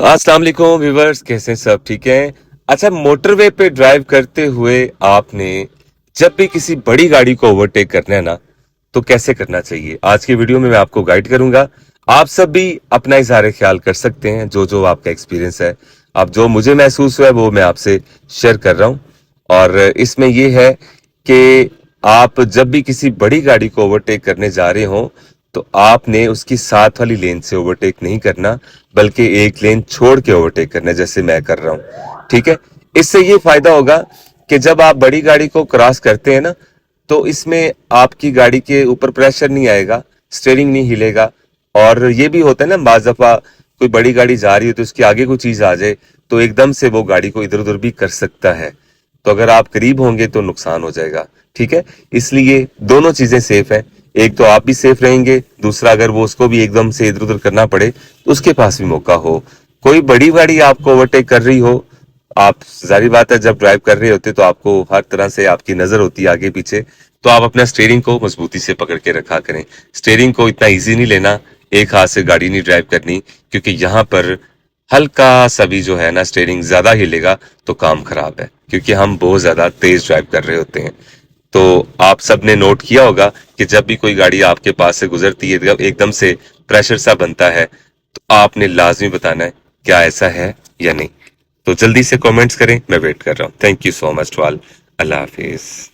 अस्सलाम वालेकुम व्यूवर्स, कैसे हैं सब? ठीक हैं? अच्छा, मोटरवे पे ड्राइव करते हुए आपने जब भी किसी बड़ी गाड़ी को ओवरटेक करना है ना, तो कैसे करना चाहिए? आज की वीडियो में मैं आपको गाइड करूंगा। आप सब भी अपना इज़हार ख्याल कर सकते हैं, जो जो आपका एक्सपीरियंस है। अब जो मुझे महसूस हुआ है वो मैं आपसे शेयर कर रहा हूँ। और इसमें ये है कि आप जब भी किसी बड़ी गाड़ी को ओवरटेक करने जा रहे हो, तो आपने उसकी साथ वाली लेन से ओवरटेक नहीं करना, बल्कि एक लेन छोड़ के ओवरटेक करना है, जैसे मैं कर रहा हूँ। ठीक है? इससे ये फायदा होगा कि जब आप बड़ी गाड़ी को क्रॉस करते हैं ना, तो इसमें आपकी गाड़ी के ऊपर प्रेशर नहीं आएगा, स्टीयरिंग नहीं हिलेगा। और ये भी होता है ना, बाज दफा कोई बड़ी गाड़ी जा रही है तो उसके आगे कोई चीज आ जाए, तो एकदम से वो गाड़ी को इधर उधर भी कर सकता है। तो अगर आप करीब होंगे तो नुकसान हो जाएगा। ठीक है? इसलिए दोनों चीजें सेफ है। एक तो आप भी सेफ रहेंगे, दूसरा अगर वो उसको भी एकदम से इधर उधर करना पड़े तो उसके पास भी मौका हो। कोई बड़ी गाड़ी आपको ओवरटेक कर रही हो, आप जारी बात है जब ड्राइव कर रहे होते तो आपको हर तरह से आपकी नजर होती है आगे पीछे, तो आप अपना स्टीयरिंग को मजबूती से पकड़ के रखा करें। स्टीयरिंग को इतना इजी नहीं लेना, एक हाथ से गाड़ी नहीं ड्राइव करनी, क्योंकि यहाँ पर हल्का सा भी जो है ना स्टीयरिंग ज्यादा हिलेगा तो काम खराब है, क्योंकि हम बहुत ज्यादा तेज ड्राइव कर रहे होते हैं। तो आप सब ने नोट किया होगा कि जब भी कोई गाड़ी आपके पास से गुजरती है एकदम से प्रेशर सा बनता है, तो आपने लाजमी बताना है क्या ऐसा है या नहीं। तो जल्दी से कमेंट्स करें, मैं वेट कर रहा हूँ। Thank you so much to all. Allah Hafiz.